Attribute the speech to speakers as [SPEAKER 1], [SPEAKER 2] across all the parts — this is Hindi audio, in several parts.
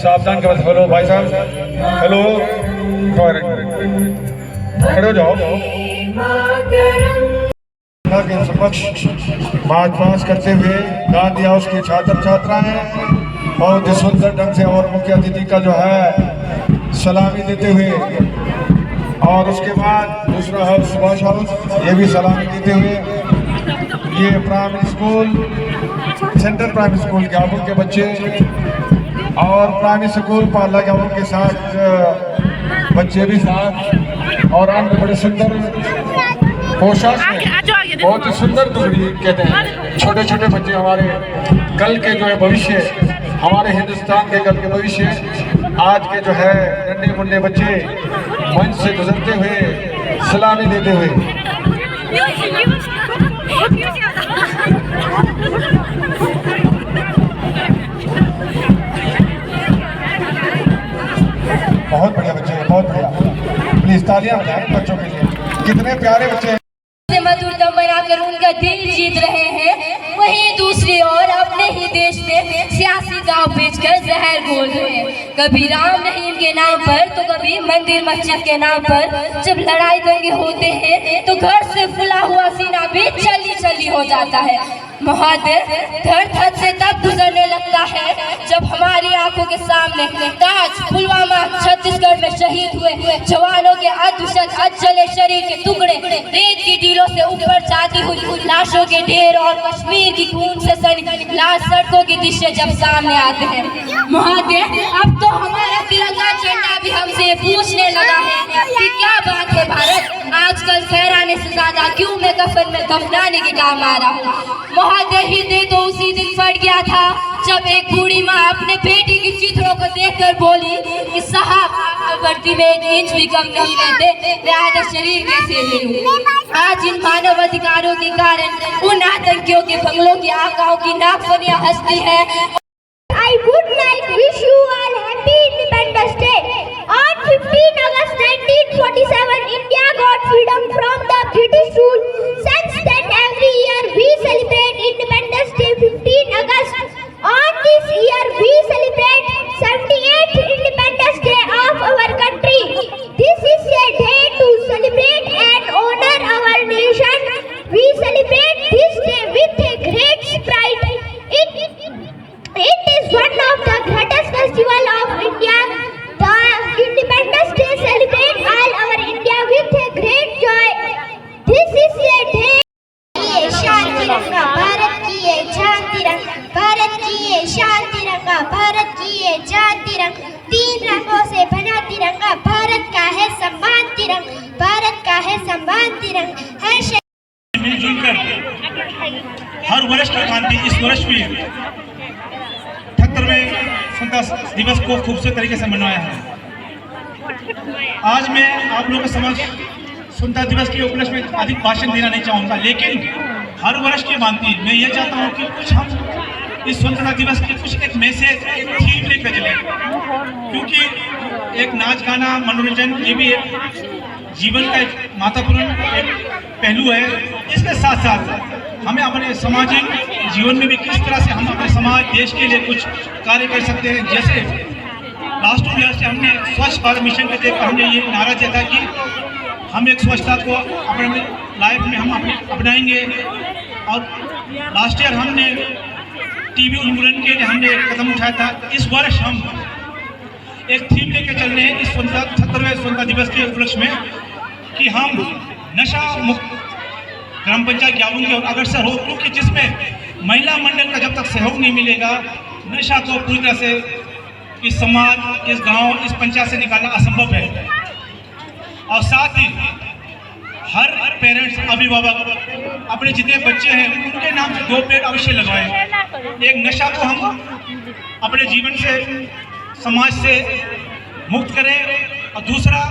[SPEAKER 1] सावधान के बाद हेलो भाई साहब, हेलो, खड़े हो जाओ। के समक्ष मार्च करते हुए गांधी हाउस के छात्र छात्राएं बहुत ही सुंदर ढंग से और मुख्य अतिथि का जो है सलामी देते हुए, और उसके बाद दूसरा हाउस सुभाष हाउस ये भी सलामी देते हुए, ये primary school central primary school Gyabul के बच्चे और प्राइमरी स्कूल पाला ग्याबुल के साथ बच्चे भी साथ, और अन्य बड़े सुंदर पोशाक में बहुत ही सुंदर टुकड़ी कहते हैं। छोटे छोटे बच्चे हमारे कल के जो है भविष्य, हमारे हिंदुस्तान के कल के भविष्य, आज के जो है नन्हे मुन्ने बच्चे मंच से गुजरते हुए सलामी देते हुए। बहुत बढ़िया बच्चे हैं, बहुत बढ़िया। प्लीज तालियां बजाएं बच्चों के लिए, कितने प्यारे बच्चे हैं।
[SPEAKER 2] मधुरतम बनाकर उनका दिल जीत रहे हैं, वहीं दूसरी ओर अपने ही देश में सियासी दांव बेचकर जहर घोल रहे हैं। कभी राम रहीम के नाम पर तो कभी मंदिर मस्जिद के नाम पर। जब लड़ाई दंगे होते हैं तो घर से फुला हुआ सीना भी छली छली हो जाता है। महोदय, दर्द हद से तब गुजरने लगता है जब हमारी आंखों के सामने काज, पुलवामा, छत्तीसगढ़ में शहीद हुए जवानों के अधशत जले शरीर के टुकड़े रेत की टीलों से ऊपर जाती हुई लाशों के ढेर और कश्मीर की खून से सनी लाल सड़कों के दृश्य जब सामने आते हैं। महोदय, अब तो हमारा तिरंगा झंडा भी हमसे पूछने लगा है कि क्या बात है भारत, आजकल फहराने से ज्यादा क्यों मैं कफन में दफनाने के काम आ रहा हूँ। महोदय, हृदय तो उसी दिन फट गया था जब एक बूढ़ी माँ अपने बेटी की चित्रों को देखकर बोली कि साहब, तो वर्दी में 1 इंच भी कम नहीं रहते, मैं आधा शरीर कैसे ले लूं। आज इन मानव अधिकारों के कारण उन आतंकियों के बंगलों की आकाओं की नागफनियां हंसती है।
[SPEAKER 3] I would like wish you all happy Independence Day. On 15 August 1947, India got freedom from the British rule. Since then, every year we celebrate Independence Day 15 August. On this year, we celebrate 78th Independence Day of our country. This is a day to celebrate and honor our nation. We celebrate this day with a great pride. It is one of the greatest festivals of India. The Independence Day celebrates all our India with a great joy. This is a day. ये शान तिरंगा, भारत की ये जान तिरंगा, भारत की ये शान तिरंगा, भारत की ये जान तिरंगा, 3 रंगों से बना तिरंगा, भारत का है सम्मान तिरंगा, भारत का है सम्मान तिरंगा। हर
[SPEAKER 4] मिलजुल कर हर वर्ष की भांति इस वर्ष भी 78वें स्वतंत्रता दिवस को खूबसूरत तरीके से मनाया है। आज मैं आप लोगों के समक्ष स्वतंत्रता दिवस के उपलक्ष्य में अधिक भाषण देना नहीं चाहूँगा, लेकिन हर वर्ष की भांति मैं ये चाहता हूँ कि कुछ हम इस स्वतंत्रता दिवस के कुछ एक मैसेज, एक थीम लेकर चले, क्योंकि एक नाच गाना मनोरंजन ये भी एक जीवन का एक महत्वपूर्ण एक पहलू है। इसके साथ साथ हमें अपने सामाजिक जीवन में भी किस तरह से हम अपने समाज देश के लिए कुछ कार्य कर सकते हैं। जैसे लास्ट 2 ईयर से हमने स्वच्छ भारत मिशन के तहत हमने ये नारा दिया था कि हम एक स्वच्छता को अपने लाइफ में हम अपनाएंगे, और लास्ट ईयर हमने टीबी उन्मूलन के लिए हमने एक कदम उठाया था। इस वर्ष हम एक थीम लेकर चल रहे हैं इस 78वें स्वतंत्रता दिवस के उपलक्ष्य में कि हम नशा मुक्त ग्राम पंचायत ग्याबुल की ओर अग्रसर हो, क्योंकि जिसमें महिला मंडल का जब तक सहयोग नहीं मिलेगा, नशा को पूरी तरह से इस समाज, इस गांव, इस पंचायत से निकालना असंभव है। और साथ ही हर पेरेंट्स, अभिभावक अपने जितने बच्चे हैं उनके नाम से 2 पेड़ अवश्य लगाएं। एक नशा को हम अपने जीवन से, समाज से मुक्त करें, और दूसरा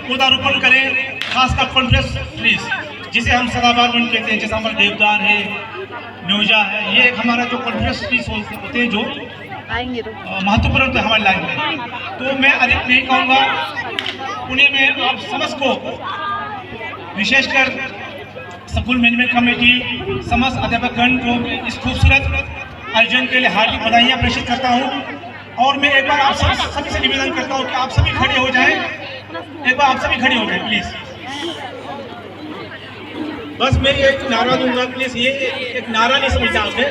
[SPEAKER 4] पौधारोपण करें, खासकर कॉन्फ्रेंस ट्रीज जिसे हम सदाबहार वन कहते हैं, जैसे हमारा देवदार है, न्योजा है, ये एक हमारा जो कॉन्फ्रेंस ट्रीज होते हैं जो महत्वपूर्ण होते हैं हमारे लाइफ में। तो मैं अधिक नहीं कहूँगा, पुणे में आप समस्त को, विशेषकर स्कूल मैनेजमेंट कमेटी, समस्त अध्यापकगण को इस खूबसूरत आयोजन के लिए हार्दिक बधाइयाँ प्रेषित करता हूँ। और मैं एक बार आप सभी से निवेदन करता हूँ कि आप सभी खड़े हो जाएं, एक बार आप सभी खड़े हो जाएं प्लीज। बस मैं एक नारा दूंगा, प्लीज ये एक नारा नहीं समझना आपने,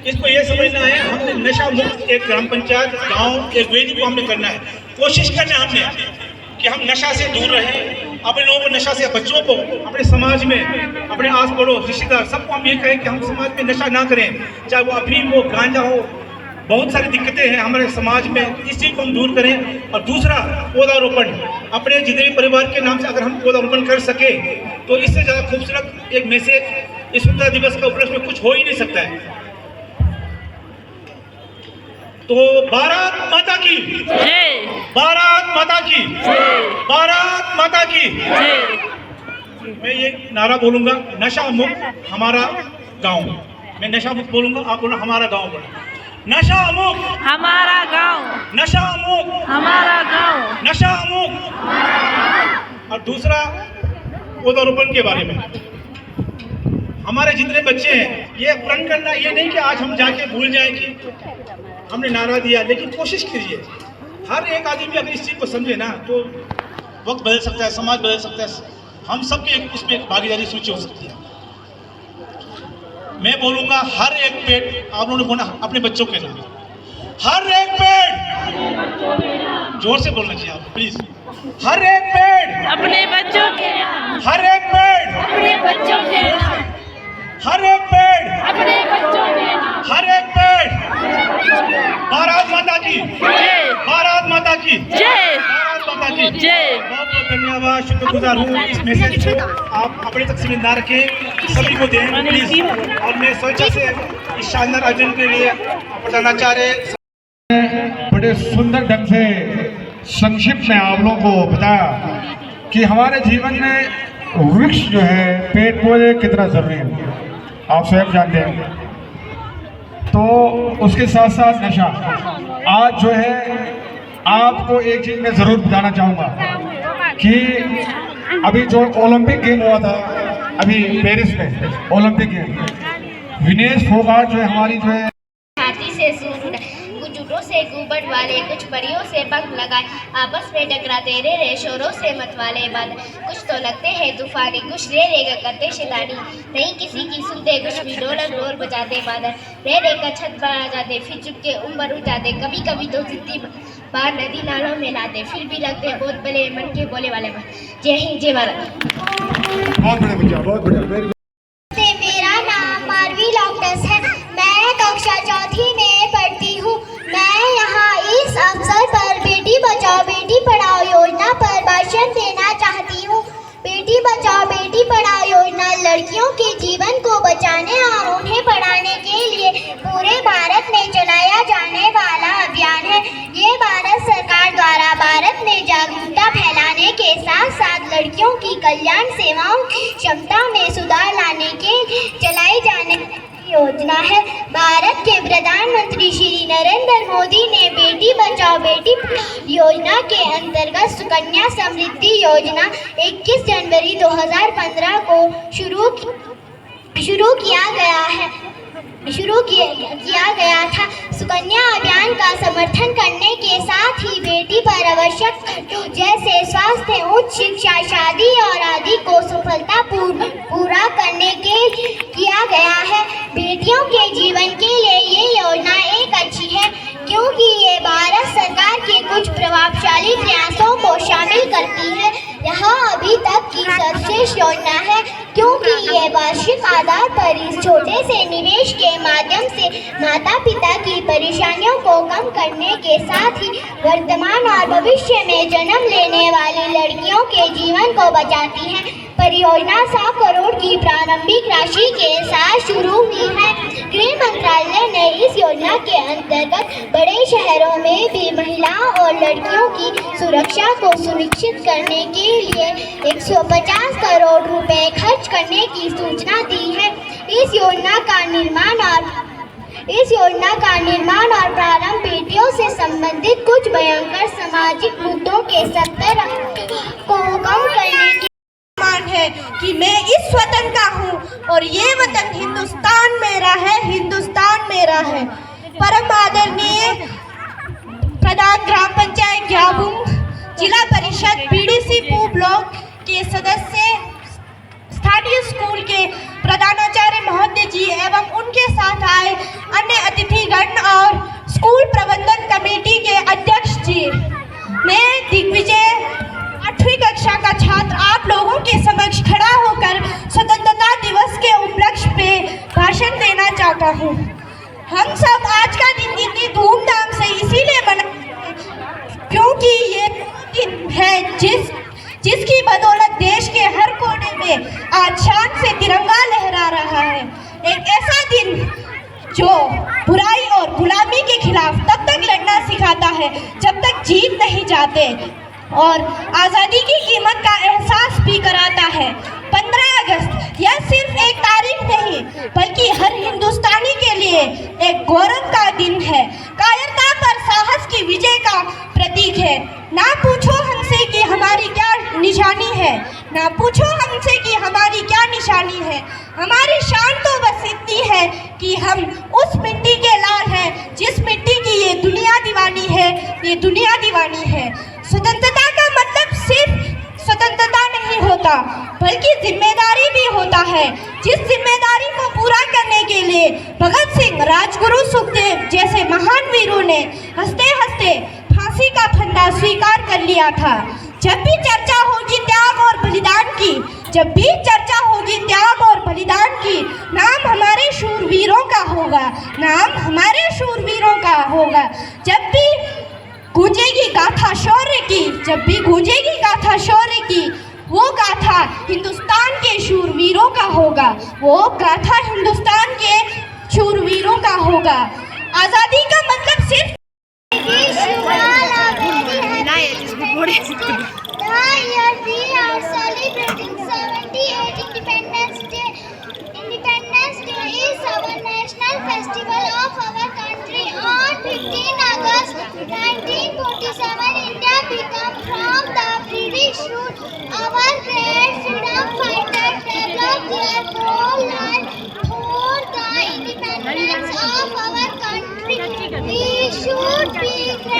[SPEAKER 4] इसको ये समझना है हमने नशा मुक्त एक ग्राम पंचायत गांव एक वेदी को हमने करना है, कोशिश करना है हमने कि हम नशा से दूर रहें, अपने लोगों को नशा से, बच्चों को, अपने समाज में, अपने आस पड़ोस रिश्तेदार सबको हम ये कहें कि हम समाज में नशा ना करें, चाहे वो अफीम हो, गांजा हो, बहुत सारी दिक्कतें हैं हमारे समाज में, इस चीज़ को हम दूर करें। और दूसरा पौधारोपण, अपने जितने परिवार के नाम से अगर हम पौधारोपण कर सके तो इससे ज़्यादा खूबसूरत एक मैसेज इस स्वतंत्रता दिवस का उपलक्ष्य में कुछ हो ही नहीं सकता है। तो भारत माता की जय, भारत माता की जय, भारत माता की जय। मैं ये नारा बोलूंगा, नशा मुक्त हमारा गांव। मैं नशा मुक्त बोलूंगा, आप बोलना हमारा गांव बोलना। नशा मुक्त
[SPEAKER 5] हमारा गांव,
[SPEAKER 4] नशा मुक्त
[SPEAKER 5] हमारा गांव,
[SPEAKER 4] नशा मुक्त। और दूसरा पौधारोपण के बारे में, हमारे जितने बच्चे हैं ये प्रण करना, ये नहीं कि आज हम जाके भूल जाएं कि हमने नारा दिया, लेकिन कोशिश कीजिए हर एक आदमी अगर इस चीज़ को समझे ना तो वक्त बदल सकता है, समाज बदल सकता है, हम सबकी एक उसमें एक भागीदारी सूची हो सकती है। मैं बोलूंगा हर एक पेड़, आप लोगों ने बोला अपने बच्चों के नाम, हर एक पेड़, जोर से बोलना चाहिए आप प्लीज, हर एक पेड़
[SPEAKER 5] अपने बच्चों के नाम,
[SPEAKER 4] हर एक पेड़
[SPEAKER 5] अपने बच्चों के नाम,
[SPEAKER 4] हर एक पेड़
[SPEAKER 5] अपने बच्चों के नाम,
[SPEAKER 4] हर एक पेड़। भारत माता की
[SPEAKER 5] जय,
[SPEAKER 4] भारत माता की
[SPEAKER 5] जय,
[SPEAKER 4] भारत माता की
[SPEAKER 5] जय।
[SPEAKER 4] बहुत बहुत धन्यवाद, शुक्रगुजार हूँ। इस मैसेज को आप अपने तक सीमित ना रखें, सभी को दें प्लीज। और मैं स्वेच्छा से इस शानदार आयोजन के लिए प्रधानाचार्य
[SPEAKER 1] बड़े सुंदर ढंग से संक्षिप्त में आप लोगों को बताया कि हमारे जीवन में वृक्ष जो है, पेड़ पौधे कितना जरूरी है, आप स्वयं जानते हैं। तो उसके साथ साथ नशा, आज जो है आपको एक चीज मैं जरूर बताना चाहूँगा कि अभी जो ओलंपिक गेम हुआ था अभी पेरिस में, ओलंपिक गेम, विनेश फोगाट जो है हमारी जो है
[SPEAKER 3] हाथी से सूंड, कुछ ऊँटों से गुबड़ वाले, कुछ परियों से पंख लगाए, आपस में टकराते रे रे शोरों से मतवाले बादल, कुछ तो लगते हैं तूफानी, कुछ रे रे करते शैतानी, नहीं किसी की सुनते, कुछ भी ढोलक ढोल बजाते बादल, रे रे का छत बना जाते, फिर चुपके उम्र उठाते, कभी कभी तो जिद्दी बाहर नदी नालों में लाते, फिर भी लगते बहुत बड़े मन के बोले वाले। जय हिंद, जय भारत।
[SPEAKER 1] बहुत बढ़िया बच्चा, बहुत बढ़िया।
[SPEAKER 3] मेरा नाम मारवी लॉक्टस है, मैं कक्षा चौथी में पढ़ती हूँ। मैं यहाँ इस अवसर पर बेटी बचाओ बेटी पढ़ाओ योजना पर भाषण देना चाहती हूँ। बेटी बचाओ बेटी पढ़ाओ योजना लड़कियों के जीवन को बचाने और उन्हें पढ़ाने के लिए पूरे भारत में चलाया जाने वाला अभियान है। ये भारत सरकार द्वारा भारत में जागरूकता फैलाने के साथ साथ लड़कियों की कल्याण सेवाओं की क्षमता में सुधार लाने के चलाई जाने योजना है। भारत के प्रधानमंत्री श्री नरेंद्र मोदी ने बेटी बचाओ बेटी योजना के अंतर्गत सुकन्या समृद्धि योजना 21 जनवरी 2015 को शुरू किया गया था। सुकन्या अभियान का समर्थन करने के साथ ही बेटी पर आवश्यक जैसे स्वास्थ्य, उच्च शिक्षा, शादी और आदि को पूरा करने के किया गया है। बेटियों के जीवन के लिए ये योजना एक अच्छी है क्योंकि ये भारत सरकार के कुछ प्रभावशाली प्रयासों को शामिल करती है। यह अभी तक की सर्वश्रेष्ठ योजना है क्योंकि ये वार्षिक आधार पर इस छोटे से निवेश के माध्यम से माता पिता की परेशानियों को कम करने के साथ ही वर्तमान और भविष्य में जन्म लेने वाली लड़कियों के जीवन को बचाती है। परियोजना 100 करोड़ की प्रारंभिक राशि के साथ शुरू हुई है। गृह मंत्रालय ने इस योजना के अंतर्गत बड़े शहरों में भी महिलाओं और लड़कियों की सुरक्षा को सुनिश्चित करने के लिए 150 करोड़ रुपए खर्च करने की सूचना दी है। इस योजना का निर्माण और प्रारंभ बेटियों से संबंधित कुछ भयंकर सामाजिक मुद्दों के स्तर को कम करने की
[SPEAKER 6] है कि मैं इस वतन का हूँ और ये वतन हिंदुस्तान मेरा है, हिंदुस्तान मेरा है। परम आदरणीय प्रधान ग्राम पंचायत ग्याबुंग, जिला परिषद बीडीसी पू ब्लॉक के सदस्य, स्थानीय स्कूल के प्रधानाचार्य महोदय जी एवं उनके साथ आए अन्य अतिथिगण और स्कूल प्रबंधन कमेटी के अध्यक्ष जी, मैं दिग्विजय 8वीं कक्षा का छात्र आप लोगों के समक्ष खड़ा होकर स्वतंत्रता दिवस के उपलक्ष्य पे भाषण देना चाहता हूँ। हम सब आज का दिन इतनी धूमधाम से इसीलिए मनाते क्योंकि ये दिन है जिसकी बदौलत देश के हर कोने में आज शान से तिरंगा लहरा रहा है। एक ऐसा दिन जो बुराई और गुलामी के खिलाफ तब तक लड़ना सिखाता है जब तक जीत नहीं जाते और आज़ादी की कीमत का एहसास भी कराता है। 15 अगस्त यह सिर्फ एक तारीख नहीं बल्कि हर हिंदुस्तानी के लिए एक गौरव का दिन है, कायरता पर साहस की विजय का प्रतीक है। ना पूछो हमसे कि हमारी क्या निशानी है, ना पूछो हमसे कि हमारी क्या निशानी है। हमारी शान तो बस इतनी है कि हम उस मिट्टी के लाल हैं जिस मिट्टी की ये दुनिया दीवानी है, ये दुनिया दीवानी है। स्वतंत्रता का मतलब सिर्फ स्वतंत्रता नहीं होता बल्कि जिम्मेदारी भी होता है। जिस जिम्मेदारी को पूरा करने के लिए भगत सिंह, राजगुरु सुखदेव जैसे महान वीरों ने हंसते हंसते फांसी का फंदा स्वीकार कर लिया था। जब भी चर्चा होगी त्याग और बलिदान की, जब भी चर्चा होगी त्याग और बलिदान की, नाम हमारे शूरवीरों का होगा, नाम हमारे शूरवीरों का होगा। जब भी गूंजेगी गाथा शौर्य की, जब भी गूंजेगी गाथा शौर्य की, वो गाथा हिंदुस्तान के शूरवीरों का होगा, वो गाथा हिंदुस्तान के शूरवीरों का होगा। आज़ादी का मतलब सिर्फ
[SPEAKER 3] we are celebrating 78 Independence Day. Independence Day is our national festival of our country. On 15 August 1947, India became from the British rule. Our great freedom fighters developed their whole life for the independence of our country. We should be grateful